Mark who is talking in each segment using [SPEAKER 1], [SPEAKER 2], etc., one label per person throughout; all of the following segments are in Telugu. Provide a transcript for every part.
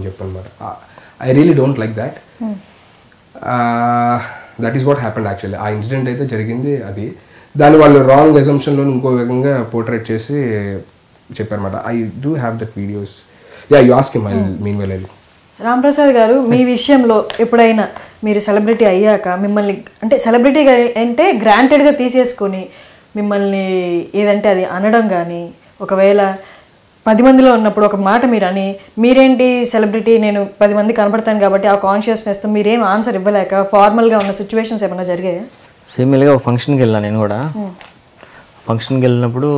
[SPEAKER 1] చెప్పాను అనమాట. I really don't like that. That is what happened actually. ఆ ఇన్సిడెంట్ అయితే జరిగింది అది. దాన్ని వాళ్ళు రాంగ్ అజంప్షన్లో ఇంకో విధంగా పోర్ట్రేట్ చేసి చెప్పారన్నమాట. I do have that videos. Yeah, you ask him, I mean well.
[SPEAKER 2] Ramprasad గారు, మీ విషయంలో ఎప్పుడైనా మీరు సెలబ్రిటీ అయ్యాక మిమ్మల్ని అంటే సెలబ్రిటీగా అంటే గ్రాంటెడ్గా తీసేసుకొని మిమ్మల్ని ఏదంటే అది అనడం కానీ, ఒకవేళ 10 మందిలో ఉన్నప్పుడు ఒక మాట మీరు అని మీరేంటి సెలబ్రిటీ, నేను 10 మంది కనపడతాను కాబట్టి ఆ కాన్షియస్నెస్తో మీరేం ఆన్సర్ ఇవ్వలేక ఫార్మల్గా ఉన్న సిచ్యువేషన్స్ ఏమైనా జరిగాయా?
[SPEAKER 3] సిమిల్గా ఒక ఫంక్షన్కి వెళ్ళాను నేను కూడా. ఫంక్షన్కి వెళ్ళినప్పుడు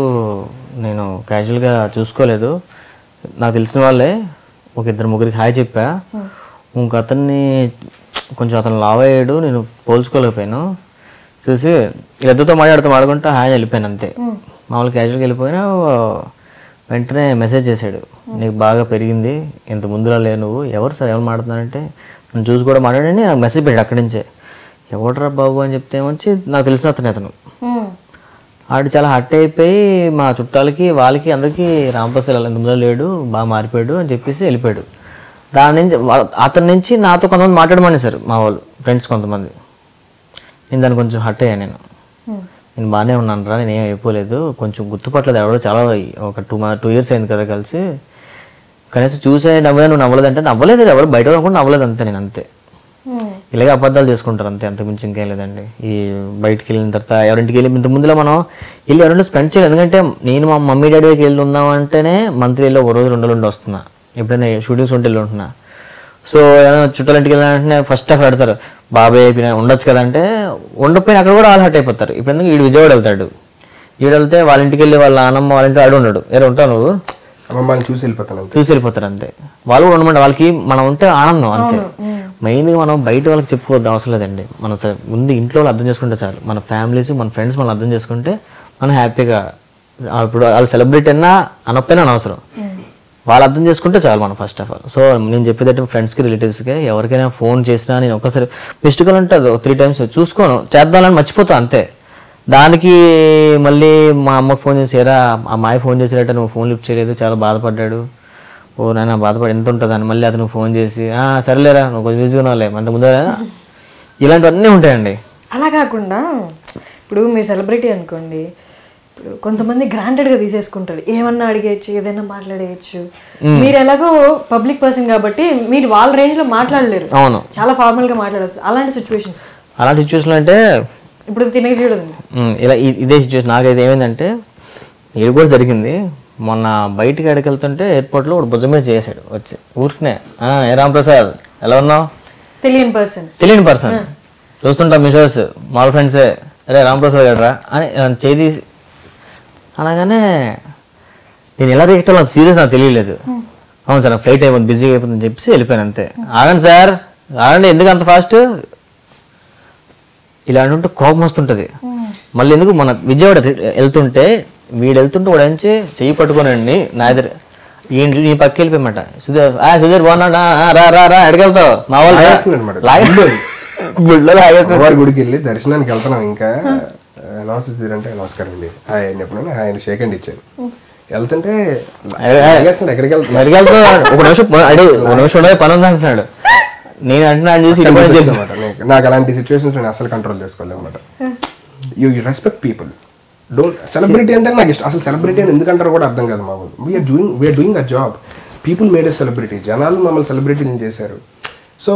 [SPEAKER 3] నేను క్యాజువల్గా చూసుకోలేదు. నాకు తెలిసిన వాళ్ళే ఒక 2-3 హాయ్ చెప్పా. ఇంక అతన్ని కొంచెం అతను లావ్ అయ్యాడు, నేను పోల్చుకోలేకపోయాను. చూసి ఇద్దరితో మాట్లాడుకుంటా హాయ్ వెళ్ళిపోయాను అంతే. మామూలు క్యాజువల్గా వెళ్ళిపోయినా వెంటనే మెసేజ్ చేశాడు, నీకు బాగా పెరిగింది, ఇంత ముందులా లేవు నువ్వు. ఎవరు సార్, ఎవరు మాట్లాడుతున్నారంటే నన్ను చూసి కూడా మాట్లాడండి. నాకు మెసేజ్ పెట్టాడు అక్కడి నుంచే. ఎవడరా బాబు అని చెప్తే ఏమొచ్చి నాకు తెలిసిన అతను ఆడు చాలా హర్ట్ అయిపోయి మా చుట్టాలకి వాళ్ళకి అందరికీ రాంప్రసాద్ అలా ముందులో లేడు, బాగా మారిపోయాడు అని చెప్పేసి వెళ్ళిపోయాడు. దాని నుంచి అతని నుంచి నాతో కొంతమంది మాట్లాడమని సార్ మా వాళ్ళు ఫ్రెండ్స్ కొంతమంది. నేను దాన్ని కొంచెం హర్ట్ అయ్యాను. నేను బాగానే ఉన్నాను రా, నేను ఏం అయిపోలేదు, కొంచెం గుర్తుపట్టలేదు ఎవడో, చాలా ఒక 2 years అయింది కదా కలిసి, కనీసం చూసే నవ్వలేదు, నువ్వు నవ్వలేదంటే నవ్వలేదు, ఎవరు బయట అనుకుంటే నవ్వలేదు అంతే. నేను అంతే. ఇలాగే అబద్ధాలు చేసుకుంటారు అంతే, అంతకుమించి ఇంకేం లేదండి. ఈ బయటికి వెళ్ళిన తర్వాత ఎవరింటికి వెళ్ళి ఇంత ముందులో మనం వెళ్ళి ఎవరైనా స్పెండ్ చేయాలి. ఎందుకంటే నేను మా మమ్మీ డాడీకి వెళ్ళి ఉందాం అంటేనే మంత్లీలో 1 రోజు 2 రోజులు వస్తున్నా, ఎప్పుడైనా షూటింగ్స్ ఉంటే వెళ్ళి ఉంటున్నా. సో ఏదైనా చుట్టాలింటికి వెళ్ళాలంటే ఫస్ట్ ఆఫ్ పెడతారు, బాబాయ్ ఉండొచ్చు కదంటే, ఉండకపోయినా అక్కడ కూడా వాళ్ళు హర్ట్ అయిపోతారు. ఇప్పుడు ఎందుకు వీడు విజయవాడ వెళ్తాడు, వీడు వెళ్తే వాళ్ళ ఇంటికి వెళ్ళి వాళ్ళ నాన్నమ్మ వాళ్ళ ఇంట్లో ఆడు ఉన్నాడు, ఏదో ఉంటావు నువ్వు
[SPEAKER 1] చూసి
[SPEAKER 3] వెళ్ళిపోతారు అంతే. వాళ్ళు కూడా ఉండమంటే వాళ్ళకి మనం ఉంటే ఆనందం అంతే. మెయిన్గా మనం బయట వాళ్ళకి చెప్పుకోవద్దు అవసరం లేదండి. మనం ముందు ఇంట్లో వాళ్ళు అర్థం చేసుకుంటే చాలు. మన ఫ్యామిలీస్ మన ఫ్రెండ్స్ మనం అర్థం చేసుకుంటే మనం హ్యాపీగా, ఇప్పుడు వాళ్ళు సెలబ్రిటీ అన్నా అనకపోయినా అనవసరం, వాళ్ళు అర్థం చేసుకుంటే చాలు మనం ఫస్ట్ ఆఫ్ ఆల్. సో నేను చెప్పేదంటే ఫ్రెండ్స్కి రిలేటివ్స్కి ఎవరికైనా ఫోన్ చేసినా నేను ఒక్కసారి మిస్డ్ కాల్ అంటే 3 times చూసుకోను, చేద్దామని మర్చిపోతాను అంతే. దానికి మళ్ళీ మా అమ్మకి ఫోన్ చేసారా, ఆ అమ్మాయి ఫోన్ చేసారట, నువ్వు ఫోన్ లిఫ్ట్ చేయలేదు, చాలా బాధపడ్డాడు. ఓ నాన్న బాధపడి ఎంత ఉంటుందని మళ్ళీ అతను ఫోన్ చేసి సరేలేరా నువ్వు కొంచెం బిజీగా ఉన్నావులే అంత ముందు, ఇలాంటివన్నీ ఉంటాయండి.
[SPEAKER 2] అలా కాకుండా ఇప్పుడు మీరు సెలబ్రిటీ అనుకోండి, ఇప్పుడు కొంతమంది గ్రాంటెడ్గా తీసేసుకుంటారు, ఏమన్నా అడిగేయచ్చు, ఏదైనా మాట్లాడేయచ్చు. మీరు ఎలాగో పబ్లిక్ పర్సన్ కాబట్టి మీరు వాళ్ళ రేంజ్లో మాట్లాడలేరు,
[SPEAKER 3] అవును,
[SPEAKER 2] చాలా ఫార్మల్గా మాట్లాడచ్చు. అలాంటి సిచ్యువేషన్స్
[SPEAKER 3] అంటే
[SPEAKER 2] ఇప్పుడు తినేసి చూడదండి
[SPEAKER 3] ఇలా ఇదే సిచ్యువేషన్ నాకైతే ఏమైందంటే, ఇది కూడా జరిగింది. మొన్న బయటికి ఎక్కడికి వెళ్తుంటే ఎయిర్పోర్ట్లో ఒక భుజం మీద చేసాడు వచ్చి ఊరికనే, ఏ రాంప్రసాద్ ఎలా ఉన్నావు, తెలియని పర్సన్ చూస్తుంటా మీ షోస్, మాల్ ఫ్రెండ్సే, అరే రాంప్రసాద్ గడ్రా అని చేది అనగానే నేను ఎలా రియాక్ట్ అవ్వాలి సీరియస్ నాకు తెలియలేదు. అవును సార్ ఫ్లైట్ అయిపోతుంది, బిజీ అయిపోతుందని చెప్పేసి వెళ్ళిపోయాను అంతే. ఆగండి సార్ ఆగండి, ఎందుకు అంత ఫాస్ట్, ఇలా అంటుంటే కోపం వస్తుంటుంది. మళ్ళీ ఎందుకు మన విజయవాడ వెళ్తుంటే వీడు వెళ్తుంటే వాడు నుంచి చెయ్యి పట్టుకోనండి నా ఎదురు నీ పక్క వెళ్ళిపోయమాట, సుధీర్ బాగున్నాడా, రా రా రా ఎడకెళ్తావు, మా వాళ్ళు
[SPEAKER 1] గుడికి వెళ్ళి దర్శనానికి వెళ్తున్నాం. ఇంకా నమస్తే అంటే నమస్కారం అండి హాయ్ అని చెప్పిన ఆయన షేక్ హ్యాండ్ ఇచ్చాను. వెళ్తుంటే ఎక్కడికి
[SPEAKER 3] వెళ్తావు, ఒక నిమిషం పని ఉంది అంటున్నాడు. నేను అంటున్నాను చూసి
[SPEAKER 1] నాకు అలాంటి సిచ్యువేషన్స్ నేను అసలు కంట్రోల్ చేసుకోలేము అనమాట. You respect people, don't celebrity అంటే నాకు ఇష్టం. అసలు సెలబ్రిటీ అని ఎందుకంటారో కూడా అర్థం కాదు. మామూలు we're doing a job, people made a celebrity, జనాలు మమ్మల్ని సెలబ్రిటీని చేశారు. So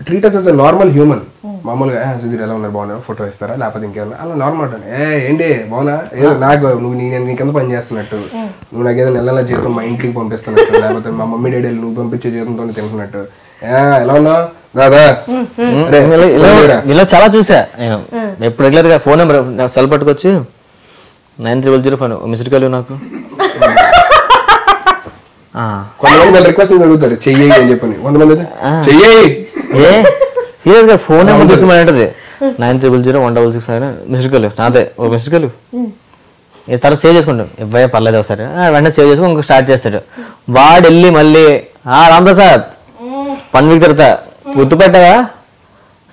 [SPEAKER 1] treat us a normal human. మామూలుగా సుధీర్ ఎలా ఉన్నారు, బాగున్నారు, ఫోటో ఇస్తారా, లేకపోతే ఇంకేమన్నా అలా నార్మల్ అంటే ఏంటి బాగున్నా, ఏదో నాకు నువ్వు నేను నీకెంత పని చేస్తున్నట్టు, నువ్వు నాకు ఏదో నెల జీతం మా ఇంటికి పంపిస్తున్నట్టు, లేకపోతే మా మమ్మీ డాడీ నువ్వు పంపించే జీతంతో తింటున్నట్టు, ఎలా ఉన్నావు దాదా.
[SPEAKER 3] ఇలా చాలా చూసా నేను, ఎప్పుడు రెగ్యులర్ గా ఫోన్ నెంబర్ సెల్ పట్టుకొచ్చి 9300 మిస్డ్ కాల్ నాకు.
[SPEAKER 1] కొంతమంది రిక్వెస్ట్ అడుగుతారు చెయ్యి అని చెప్పని, కొంతమంది చెయ్యి
[SPEAKER 3] సీరియస్ గా ఫోన్ నెంబర్ తీసుకోమని 93001665 మిస్డ్ కాల్ నాదే, ఓ మిస్డ్ కాల్ తర్వాత సేవ్ చేసుకుంటాం, ఇవ్వయా పర్లేదు ఒకసారి వెంటనే సేవ్ చేసుకుని ఇంకో స్టార్ట్ చేస్తాడు. వాడు వెళ్ళి మళ్ళీ రాంప్రసాద్ 1 week తర్వాత గుర్తుపెట్టావా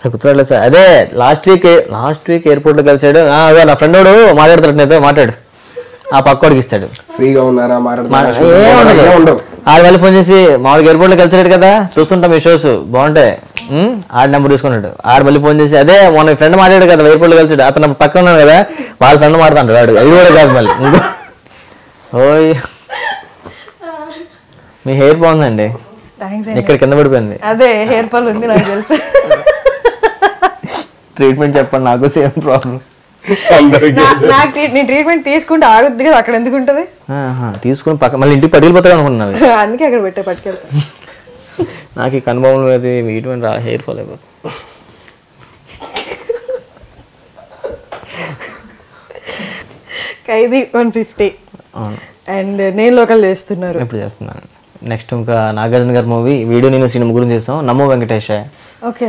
[SPEAKER 3] సార్, గుర్తుపెట్టలేదు సార్, అదే లాస్ట్ వీక్ ఎయిర్పోర్ట్లో కలిసాడు, అదే నా ఫ్రెండ్ వాడు మాట్లాడతాడు, నేతో మాట్లాడు, ఆ పక్కోడికి ఇస్తాడు.
[SPEAKER 1] ఫ్రీగా ఉన్నారా
[SPEAKER 3] ఆడు మళ్ళీ ఫోన్ చేసి మామూలుగా ఎయిర్పోర్ట్ లో కలిసాడు కదా, చూస్తుంటాం మీ షోస్ బాగుంటాయి, ఆడి నెంబర్ తీసుకున్నాడు. ఆడు మళ్ళీ ఫోన్ చేసి అదే మొన్న ఫ్రెండ్ మాట్లాడాడు కదా ఎయిర్పోర్ట్ లో కలిసాడు, అతను పక్కన ఉన్నాడు కదా వాళ్ళ ఫ్రెండ్ మాట్లాడు వాడు, అది కూడా కాదు మళ్ళీ. ఓయ్ మీ హెయిర్ బాగుందండి, ఇక్కడ కింద పడిపోయింది.
[SPEAKER 2] అదే హెయిర్ ఫాల్ ఉంది నాకు తెలుసు.
[SPEAKER 3] ట్రీట్మెంట్ చెప్పండి, నాకు సేమ్ ప్రాబ్లం.
[SPEAKER 2] నాకు నీ ట్రీట్మెంట్ తీసుకుంటే ఆగుద్ది కదా, అక్కడ ఎందుకు ఉంటుంది?
[SPEAKER 3] తీసుకుని పక్క మళ్ళీ ఇంటికి పట్టుకెళ్ళిపోతాడు అనుకున్నాను,
[SPEAKER 2] అందుకే అక్కడ పెట్టే పట్టుకెళ్తా.
[SPEAKER 3] నాకు ఈ కనుభవం అది ఇటువంటి హెయిర్ ఫాల్ అయిపోతుంది.
[SPEAKER 2] ఖైదీ 150 అండ్ నేను లోకల్ చేస్తున్నారు,
[SPEAKER 3] ఎప్పుడు చేస్తున్నాను. నెక్స్ట్ ఇంకా నాగార్జున గారి మూవీ వీడియో నేను సినిమా గురించి చేసాం, నమో వెంకటేష్,
[SPEAKER 2] ఓకే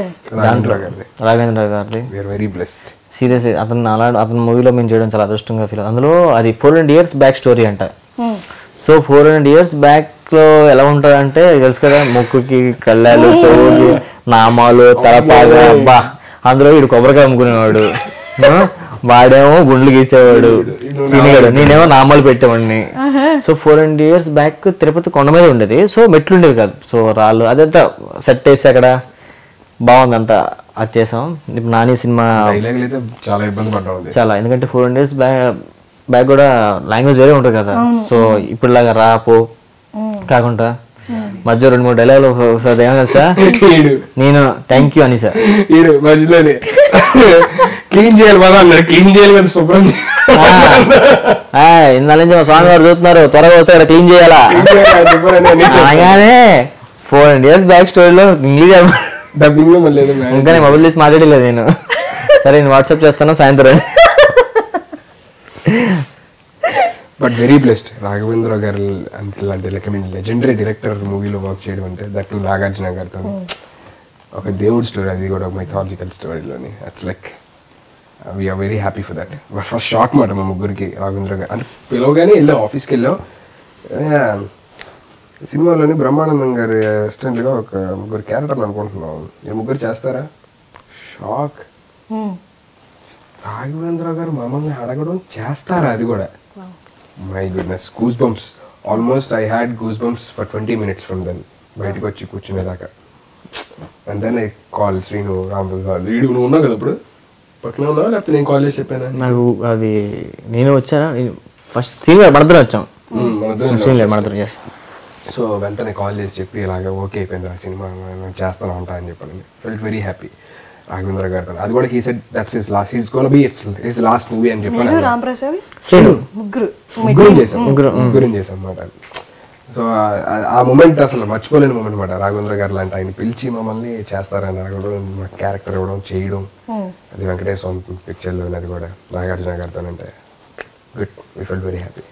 [SPEAKER 3] రాఘవేంద్ర గారిది.
[SPEAKER 1] వెరీ బ్లెస్డ్
[SPEAKER 3] సీరియస్లీ అతని మూవీలో మేము చేయడం చాలా అదృష్టంగా ఫీల్. అందులో అది 400 years బ్యాక్ స్టోరీ అంట. సో 400 years బ్యాక్ లో ఎలా ఉంటుంది అంటే తెలుసు కదా, ముక్కుకి కళ్ళాలు, చెవుకి నామాలు, తలపాగా, అబ్బా అందులో వీడు కొబ్బరికాయ అమ్ముకునేవాడు, వాడేమో గుండ్లు గీసేవాడు, సీనిగాడు, నేనేమో నామాలు పెట్టేవాడిని. సో 400 years బ్యాక్ తిరుపతి కొండ మీద ఉండేది, సో మెట్లు ఉండేవి కాదు, సో రాళ్ళు అదంతా సెట్ వేసి అక్కడ బాగుంది అంతా అది చేసాం. ఇప్పుడు నాని సినిమా
[SPEAKER 1] చాలా ఇబ్బంది పడ్డాం
[SPEAKER 3] చాలా, ఎందుకంటే 400 years బ్యాక్ కూడా లాంగ్వేజ్ వేరే ఉంటుంది కదా. సో ఇప్పుడులాగా రా పో కాకుండా మధ్య 2-3 డైలాగులు ఒకసారి ఏమన్నా సార్ నేను థ్యాంక్ యూ అని సార్
[SPEAKER 1] మధ్యలోనే క్లీన్ చేయాలి కదా అన్నాడు, క్లీన్ చేయాలి కదా శుభ్రం
[SPEAKER 3] ఇందాల నుంచి మా స్వామి గారు చూస్తున్నారు, త్వరగా వస్తే క్లీన్ చేయాలా అనగానే 400 years బ్యాక్ స్టోరీలో ఇంగ్లీష్
[SPEAKER 1] డబ్బింగ్ లో మళ్ళీ
[SPEAKER 3] ఇంకా నేను మొబైల్ తీసి మాట్లాడలేదు నేను. సరే నేను వాట్సాప్ చేస్తాను సాయంత్రం.
[SPEAKER 1] బట్ వెరీ బ్లెస్డ్ రాఘవేంద్ర గారు అంటే like I mean legendary director మూవీలో వర్క్ చేయడం అంటే దట్ నాగార్జున గారితో ఒక దేవుడి స్టోరీ, అది కూడా మైథాలజికల్ స్టోరీలోని. It's like we're very happy for that. First shock మాట మా ముగ్గురికి రాఘవేంద్ర గారు అంటే పిలవగానే వెళ్ళాం, ఆఫీస్కి వెళ్ళాం. సినిమాలోని బ్రహ్మానందం గారి అసిస్టెంట్గా ఒక ముగ్గురు క్యారెక్టర్లు అనుకుంటున్నాం, మీరు ముగ్గురు చేస్తారా? షాక్. రాఘవేంద్ర గారు మమ్మల్ని అడగడం చేస్తారా, అది కూడా my goodness, goose bumps. Almost I had goose bumps for 20 minutes from then, బయటకు వచ్చి కూర్చునేదాకా. And then I call Sreenu Ramprasad, వీడు నువ్వు ఉన్నావు కదా ఇప్పుడు పక్కన ఉన్నావా లేకపోతే నేను కాల్ చేసి చెప్పాను?
[SPEAKER 3] నాకు అది నేను వచ్చాను ఫస్ట్ సీనియర్ మనతో వచ్చాం, సీనియర్ మనతో చేస్తాను.
[SPEAKER 1] సో వెంటనే కాల్ చేసి చెప్పి ఇలాగ ఓకే అయిపోయింది, ఆ సినిమా చేస్తాను ఉంటా అని చెప్పాను. ఫెల్ట్ వెరీ హ్యాపీ రాఘవేంద్ర గారితో. అది కూడా he said that's his last, he's gonna B it's last movie అని చెప్పాను. ముగ్గురు చేసాం అన్నమాట. సో ఆ మూమెంట్ అసలు మర్చిపోలేని మూమెంట్ అనమాట. రాఘవేంద్ర గారు లాంటి ఆయన పిలిచి మమ్మల్ని చేస్తారని అడగడం, మా క్యారెక్టర్ ఇవ్వడం, చేయడం, అది వెంకటేశ్వర పిక్చర్లో, అది కూడా నాగార్జున గారితో అంటే good, we felt very happy.